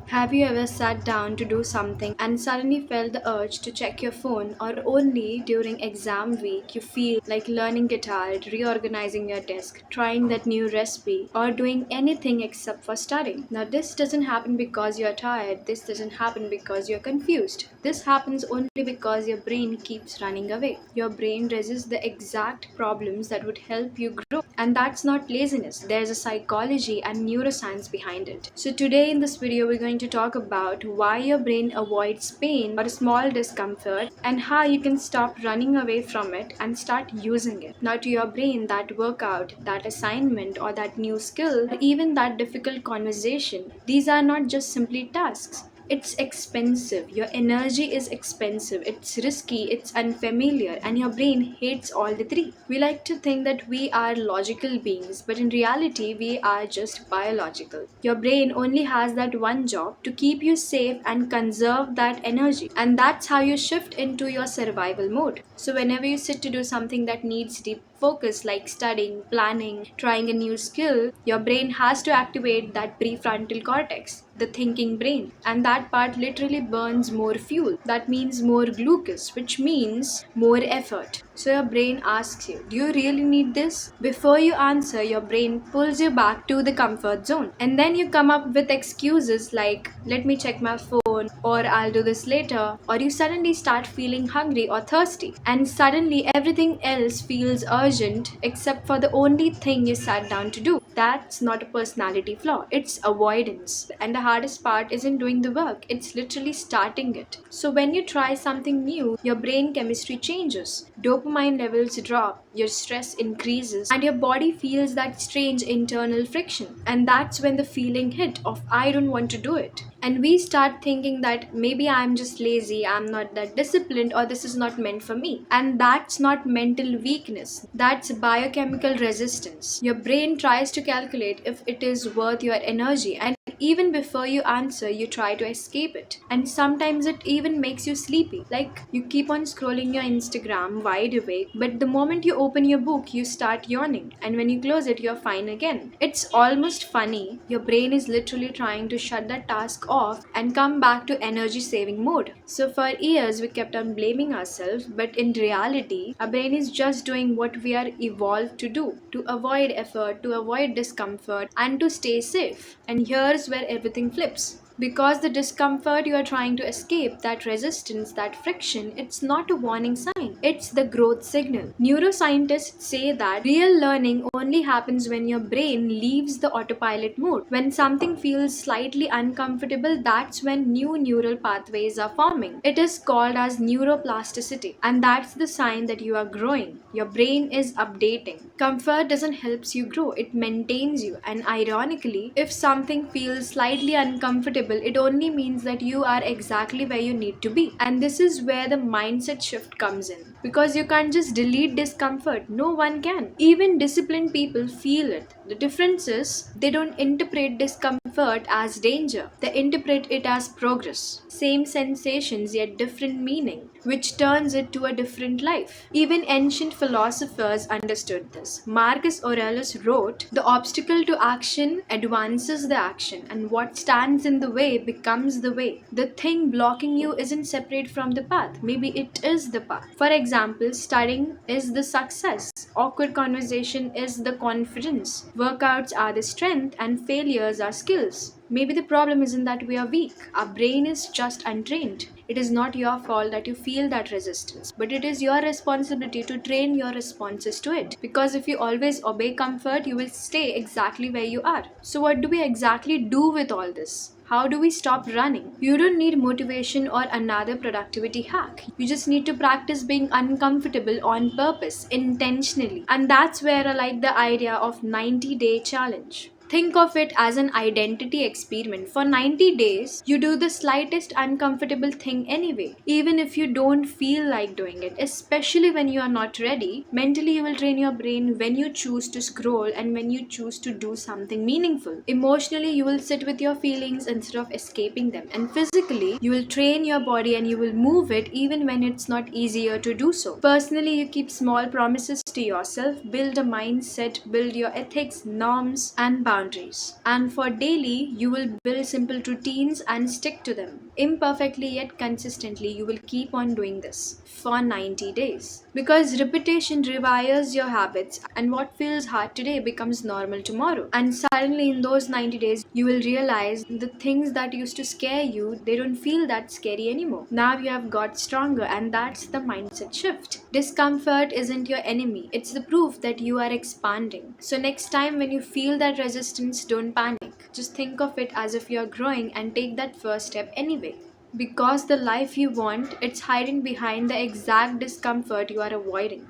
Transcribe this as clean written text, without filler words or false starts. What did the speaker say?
Have you ever sat down to do something and suddenly felt the urge to check your phone, or only during exam week you feel like learning guitar, reorganizing your desk, trying that new recipe, or doing anything except for studying? Now, this doesn't happen because you're tired, this doesn't happen because you're confused. This happens only because your brain keeps running away. Your brain resists the exact problems that would help you grow. And that's not laziness, there's a psychology and neuroscience behind it. So, today in this video, we're going to talk about why your brain avoids pain or a small discomfort and how you can stop running away from it and start using it. Now, to your brain, that workout, that assignment, or that new skill, or even that difficult conversation, these are not just simply tasks. It's expensive. Your energy is expensive. It's risky, it's unfamiliar, and your brain hates all the three. We like to think that we are logical beings, but in reality, we are just biological. Your brain only has that one job to keep you safe and conserve that energy, and that's how you shift into your survival mode. So, whenever you sit to do something that needs deep focus, like studying, planning, trying a new skill, your brain has to activate that prefrontal cortex, the thinking brain. And that part literally burns more fuel. That means more glucose, which means more effort. So your brain asks you, do you really need this? Before you answer, your brain pulls you back to the comfort zone. And then you come up with excuses like, let me check my phone, or I'll do this later, or you suddenly start feeling hungry or thirsty. And suddenly everything else feels urgent except for the only thing you sat down to do. That's not a personality flaw, it's avoidance. And the hardest part isn't doing the work, it's literally starting it. So when you try something new, your brain chemistry changes. Dopamine levels drop, your stress increases, and your body feels that strange internal friction. And that's when the feeling hit of I don't want to do it. And we start thinking that maybe I'm just lazy, I'm not that disciplined, or this is not meant for me. And that's not mental weakness, that's biochemical resistance. Your brain tries to calculate if it is worth your energy, and even before you answer, you try to escape it. And sometimes it even makes you sleepy. Like you keep on scrolling your Instagram wide awake, but the moment you open your book, you start yawning. And when you close it, you're fine again. It's almost funny. Your brain is literally trying to shut that task off and come back to energy saving mode. So for years, we kept on blaming ourselves, but in reality, our brain is just doing what we are evolved to do, to avoid effort, to avoid discomfort, and to stay safe. And here's where everything flips. Because the discomfort you are trying to escape, that resistance, that friction, it's not a warning sign. It's the growth signal. Neuroscientists say that real learning only happens when your brain leaves the autopilot mode. When something feels slightly uncomfortable, that's when new neural pathways are forming. It is called as neuroplasticity, and that's the sign that you are growing. Your brain is updating. Comfort doesn't help you grow, it maintains you. And ironically, if something feels slightly uncomfortable, it only means that you are exactly where you need to be. And this is where the mindset shift comes in. Because you can't just delete discomfort, no one can. Even disciplined people feel it. The difference is they don't interpret discomfort as danger, they interpret it as progress. Same sensations yet different meaning, which turns it to a different life. Even ancient philosophers understood this. Marcus Aurelius wrote, the obstacle to action advances the action, and what stands in the way becomes the way. The thing blocking you isn't separate from the path, maybe it is the path. For example, studying is the success, awkward conversation is the confidence, workouts are the strength, and failures are skills. Maybe the problem isn't that we are weak, our brain is just untrained. It is not your fault that you feel that resistance, but it is your responsibility to train your responses to it. Because if you always obey comfort, you will stay exactly where you are. So, what do we exactly do with all this? How do we stop running? You don't need motivation or another productivity hack. You just need to practice being uncomfortable on purpose, intentionally. And that's where I like the idea of 90-day challenge. Think of it as an identity experiment. For 90 days, you do the slightest uncomfortable thing anyway, even if you don't feel like doing it, especially when you are not ready. Mentally, you will train your brain when you choose to scroll and when you choose to do something meaningful. Emotionally, you will sit with your feelings instead of escaping them. And physically, you will train your body and you will move it even when it's not easier to do so. Personally, you keep small promises to yourself, build a mindset, build your ethics, norms, and boundaries. boundaries. And for daily, you will build simple routines and stick to them. Imperfectly yet consistently, you will keep on doing this for 90 days. Because repetition rewires your habits, and what feels hard today becomes normal tomorrow. And suddenly, in those 90 days, you will realize the things that used to scare you, they don't feel that scary anymore. Now you have got stronger, and that's the mindset shift. Discomfort isn't your enemy, it's the proof that you are expanding. So, next time when you feel that resistance, don't panic. Just think of it as if you're growing and take that first step anyway. Because the life you want, it's hiding behind the exact discomfort you are avoiding.